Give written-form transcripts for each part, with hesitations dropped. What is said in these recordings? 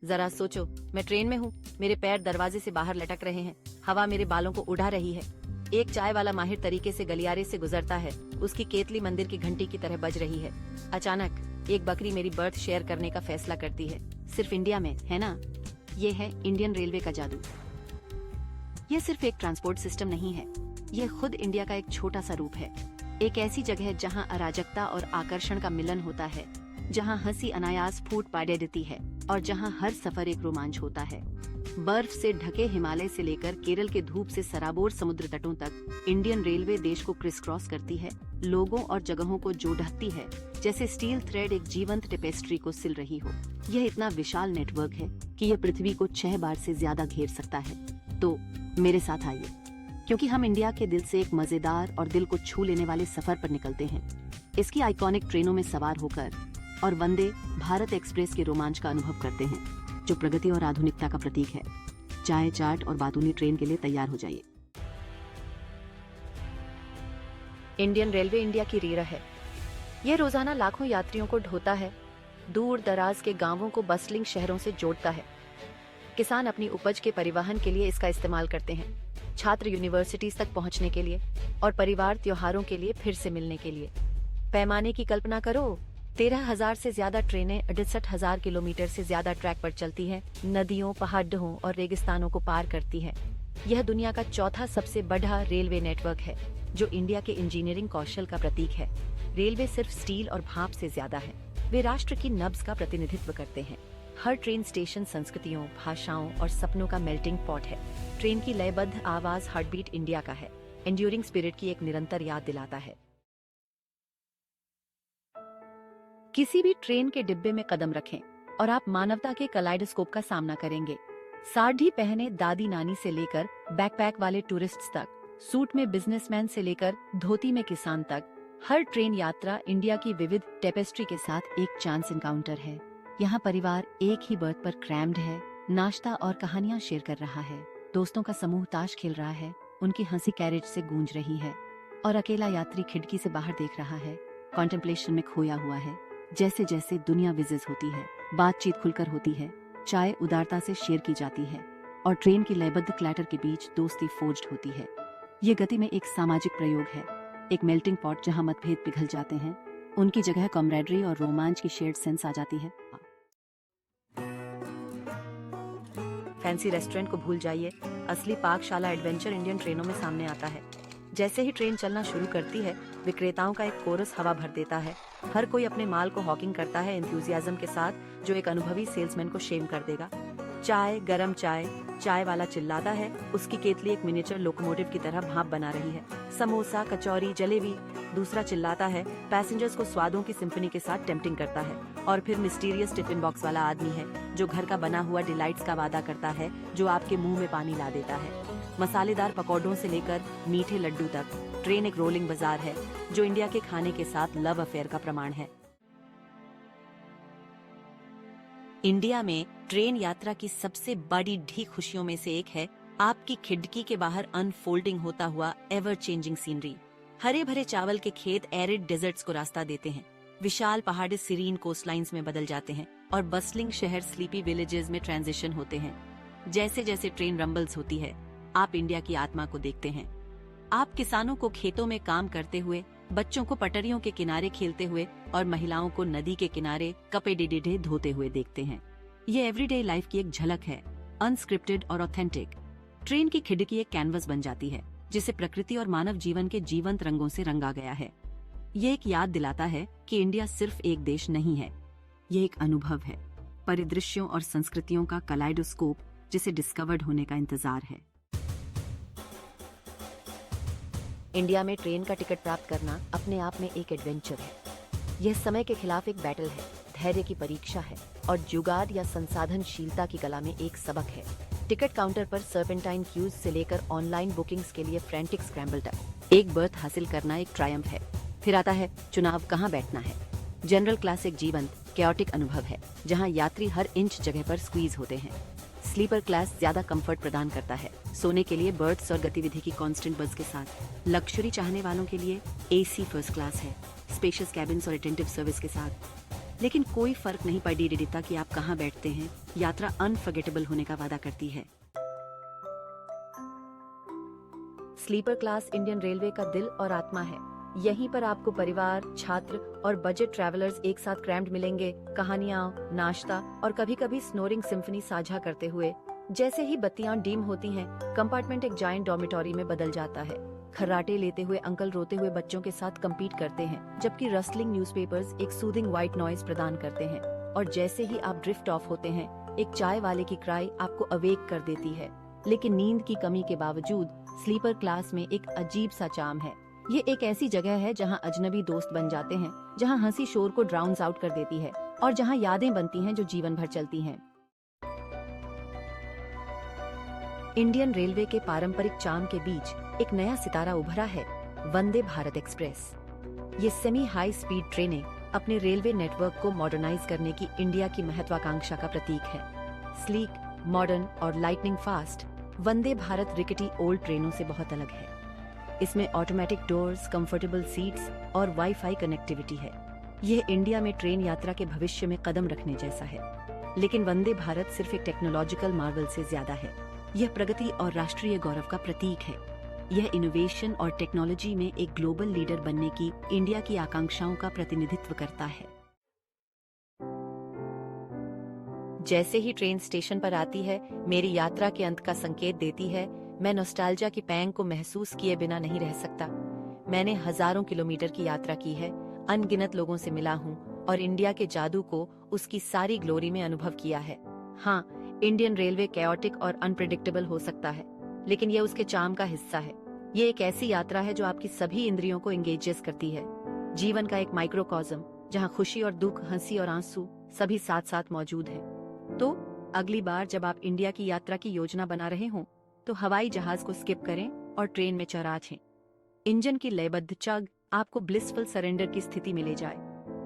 जरा सोचो, मैं ट्रेन में हूँ, मेरे पैर दरवाजे से बाहर लटक रहे हैं, हवा मेरे बालों को उड़ा रही है। एक चाय वाला माहिर तरीके से गलियारे से गुजरता है, उसकी केतली मंदिर की घंटी की तरह बज रही है। अचानक एक बकरी मेरी बर्थ शेयर करने का फैसला करती है। सिर्फ इंडिया में, है ना? ये है इंडियन रेलवे का जादू। ये सिर्फ एक ट्रांसपोर्ट सिस्टम नहीं है, ये खुद इंडिया का एक छोटा सा रूप है। एक ऐसी जगह है जहाँ अराजकता और आकर्षण का मिलन होता है, जहाँ हंसी अनायास फूट पा देती है और जहाँ हर सफर एक रोमांच होता है। बर्फ से ढके हिमालय से लेकर केरल के धूप से सराबोर समुद्र तटों तक इंडियन रेलवे देश को क्रिस क्रॉस करती है, लोगों और जगहों को जोड़ती है, जैसे स्टील थ्रेड एक जीवंत टेपेस्ट्री को सिल रही हो। यह इतना विशाल नेटवर्क है कि यह पृथ्वी को 6 बार से ज्यादा घेर सकता है। तो मेरे साथ आइए, क्योंकि हम इंडिया के दिल से एक मजेदार और दिल को छू लेने वाले सफर पर निकलते हैं। इसकी आइकॉनिक ट्रेनों में सवार होकर और वंदे भारत एक्सप्रेस के रोमांच का अनुभव करते हैं, जो प्रगति और आधुनिकता का प्रतीक है। चाय, चाट और बातूनी ट्रेन के लिए तैयार हो जाइए। इंडियन रेलवे इंडिया की रीढ़ है। यह रोजाना लाखों यात्रियों को ढोता है, दूर दराज के गांवों को बस्टलिंग शहरों से जोड़ता है। किसान अपनी उपज के परिवहन के लिए इसका इस्तेमाल करते हैं, छात्र यूनिवर्सिटीज तक पहुंचने के लिए और परिवार त्योहारों के लिए फिर से मिलने के लिए। पैमाने की कल्पना करो, 13,000 से ज्यादा ट्रेनें 68,000 किलोमीटर से ज्यादा ट्रैक पर चलती हैं, नदियों, पहाड़ों और रेगिस्तानों को पार करती हैं। यह दुनिया का चौथा सबसे बड़ा रेलवे नेटवर्क है, जो इंडिया के इंजीनियरिंग कौशल का प्रतीक है। रेलवे सिर्फ स्टील और भाप से ज्यादा है, वे राष्ट्र की नब्ज का प्रतिनिधित्व करते हैं। हर ट्रेन स्टेशन संस्कृतियों, भाषाओं और सपनों का मेल्टिंग पॉट है। ट्रेन की लयबद्ध आवाज हार्टबीट इंडिया का है, एंड्यूरिंग स्पिरिट की एक निरंतर याद दिलाता है। किसी भी ट्रेन के डिब्बे में कदम रखें और आप मानवता के कलाइडोस्कोप का सामना करेंगे। साड़ी पहने दादी नानी से लेकर बैकपैक वाले टूरिस्ट्स तक, सूट में बिजनेसमैन से लेकर धोती में किसान तक, हर ट्रेन यात्रा इंडिया की विविध टेपेस्ट्री के साथ एक चांस इनकाउंटर है। यहाँ परिवार एक ही बर्थ पर क्रैम्ड है, नाश्ता और कहानियाँ शेयर कर रहा है, दोस्तों का समूह ताश खेल रहा है, उनकी हंसी कैरेज से गूंज रही है और अकेला यात्री खिड़की से बाहर देख रहा है, कॉन्टेम्पलेशन में खोया हुआ है। जैसे जैसे दुनिया विजिज होती है, बातचीत खुलकर होती है, चाय उदारता से शेयर की जाती है और ट्रेन की लयबद्ध क्लैटर के बीच दोस्ती फोर्ज्ड होती है। ये गति में एक सामाजिक प्रयोग है, एक मेल्टिंग पॉट जहाँ मतभेद पिघल जाते हैं, उनकी जगह कॉमरेडरी और रोमांच की शेयर्ड सेंस आ जाती है। फैंसी रेस्टोरेंट को भूल जाइए, असली पाकशाला एडवेंचर इंडियन ट्रेनों में सामने आता है। जैसे ही ट्रेन चलना शुरू करती है, विक्रेताओं का एक कोरस हवा भर देता है। हर कोई अपने माल को हॉकिंग करता है एंथुसियाज्म के साथ, जो एक अनुभवी सेल्समैन को शेम कर देगा। चाय, गरम चाय, चाय वाला चिल्लाता है, उसकी केतली एक मिनिएचर लोकोमोटिव की तरह भाप बना रही है। समोसा, कचौरी, जलेबी, दूसरा चिल्लाता है, पैसेंजर्स को स्वादों की सिम्फनी के साथ टेम्पटिंग करता है। और फिर मिस्टीरियस टिफिन बॉक्स वाला आदमी है, जो घर का बना हुआ डिलाइट्स का वादा करता है, जो आपके मुंह में पानी ला देता है। मसालेदार पकौड़ों से लेकर मीठे लड्डू तक, ट्रेन एक रोलिंग बाजार है, जो इंडिया के खाने के साथ लव अफेयर का प्रमाण है। इंडिया में ट्रेन यात्रा की सबसे बड़ी खुशियों में से एक है आपकी खिड़की के बाहर अनफोल्डिंग होता हुआ एवर चेंजिंग सीनरी। हरे भरे चावल के खेत एरिड डेजर्ट्स को रास्ता देते हैं, विशाल पहाड़ी सीरीन कोस्टलाइंस में बदल जाते हैं और बस्लिंग शहर स्लीपी विलेजेस में ट्रांजिशन होते हैं। जैसे जैसे ट्रेन रंबल्स होती है, आप इंडिया की आत्मा को देखते हैं। आप किसानों को खेतों में काम करते हुए, बच्चों को पटरियों के किनारे खेलते हुए और महिलाओं को नदी के किनारे कपड़े डिडे धोते हुए देखते हैं। ये एवरीडे लाइफ की एक झलक है, अनस्क्रिप्टेड और ऑथेंटिक। ट्रेन की खिड़की एक कैनवस बन जाती है, जिसे प्रकृति और मानव जीवन के जीवंत रंगों से रंगा गया है। ये एक याद दिलाता है कि इंडिया सिर्फ एक देश नहीं है, ये एक अनुभव है, परिदृश्यों और संस्कृतियों का कलाइडोस्कोप, जिसे डिस्कवर्ड होने का इंतजार है। इंडिया में ट्रेन का टिकट प्राप्त करना अपने आप में एक एडवेंचर है। यह समय के खिलाफ एक बैटल है, धैर्य की परीक्षा है और जुगाड़ या संसाधनशीलता की कला में एक सबक है। टिकट काउंटर पर सर्पेंटाइन क्यूज से लेकर ऑनलाइन बुकिंग्स के लिए फ्रैंटिक स्क्रैम्बल तक, एक बर्थ हासिल करना एक ट्रायम्फ है। फिर आता है चुनाव कहाँ बैठना है। जनरल क्लास एक जीवंत, कैओटिक अनुभव है, जहाँ यात्री हर इंच जगह पर स्क्वीज होते हैं। स्लीपर क्लास ज्यादा कंफर्ट प्रदान करता है, सोने के लिए बर्ड्स और गतिविधि की कांस्टेंट बज के साथ। लग्जरी चाहने वालों के लिए एसी फर्स्ट क्लास है, स्पेशियस कैबिन्स और अटेंटिव सर्विस के साथ। लेकिन कोई फर्क नहीं पड़ता कि आप कहाँ बैठते हैं, यात्रा अनफॉरगेटेबल होने का वादा करती है। स्लीपर क्लास इंडियन रेलवे का दिल और आत्मा है। यहीं पर आपको परिवार, छात्र और बजट ट्रैवलर्स एक साथ क्रैम्ड मिलेंगे, कहानियाँ, नाश्ता और कभी-कभी स्नोरिंग सिम्फनी साझा करते हुए। जैसे ही बत्तियां डीम होती हैं, कंपार्टमेंट एक जायंट डॉर्मिटोरी में बदल जाता है। खर्राटे लेते हुए अंकल रोते हुए बच्चों के साथ कम्पीट करते हैं, जबकि रस्लिंग न्यूज़पेपर्स एक सूदिंग व्हाइट नॉइज प्रदान करते हैं। और जैसे ही आप ड्रिफ्ट ऑफ होते हैं, एक चाय वाले की क्राई आपको अवेक कर देती है। लेकिन नींद की कमी के बावजूद स्लीपर क्लास में एक अजीब सा चार्म है। ये एक ऐसी जगह है जहां अजनबी दोस्त बन जाते हैं, जहां हंसी शोर को ड्राउन्स आउट कर देती है और जहां यादें बनती हैं जो जीवन भर चलती हैं। इंडियन रेलवे के पारंपरिक चार्म के बीच एक नया सितारा उभरा है, वंदे भारत एक्सप्रेस। ये सेमी हाई स्पीड ट्रेनें अपने रेलवे नेटवर्क को मॉडर्नाइज करने की इंडिया की महत्वाकांक्षा का प्रतीक है। स्लीक, मॉडर्न और lightning fast, Vande Bharat रिकटी old ट्रेनों से बहुत अलग है। इसमें ऑटोमेटिक डोर्स, कंफर्टेबल सीट्स और वाईफाई कनेक्टिविटी है। यह इंडिया में ट्रेन यात्रा के भविष्य में कदम रखने जैसा है। लेकिन वंदे भारत सिर्फ एक टेक्नोलॉजिकल मार्वल से ज्यादा है। यह प्रगति और राष्ट्रीय गौरव का प्रतीक है। यह इनोवेशन और टेक्नोलॉजी में एक ग्लोबल लीडर बनने की इंडिया की आकांक्षाओं का प्रतिनिधित्व करता है। जैसे ही ट्रेन स्टेशन पर आती है, मेरी यात्रा के अंत का संकेत देती है। मैं नॉस्टैल्जिया की पैंग को महसूस किए बिना नहीं रह सकता। मैंने हजारों किलोमीटर की यात्रा की है, अनगिनत लोगों से मिला हूँ और इंडिया के जादू को उसकी सारी ग्लोरी में अनुभव किया है। हाँ, इंडियन रेलवे कैओटिक और अनप्रेडिक्टेबल हो सकता है, लेकिन यह उसके चार्म का हिस्सा है। ये एक ऐसी यात्रा है जो आपकी सभी इंद्रियों को एंगेजेस करती है। जीवन का एक माइक्रोकॉस्म जहाँ खुशी और दुख, हंसी और आंसू सभी साथ साथ मौजूद है। तो अगली बार जब आप इंडिया की यात्रा की योजना बना रहे हों, तो हवाई जहाज को स्किप करें और ट्रेन में चराचें। इंजन की लयबद्ध चग आपको ब्लिसफुल सरेंडर की स्थिति में ले जाए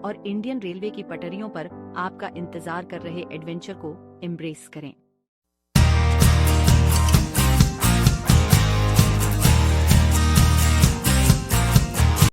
और इंडियन रेलवे की पटरियों पर आपका इंतजार कर रहे एडवेंचर को एम्ब्रेस करें।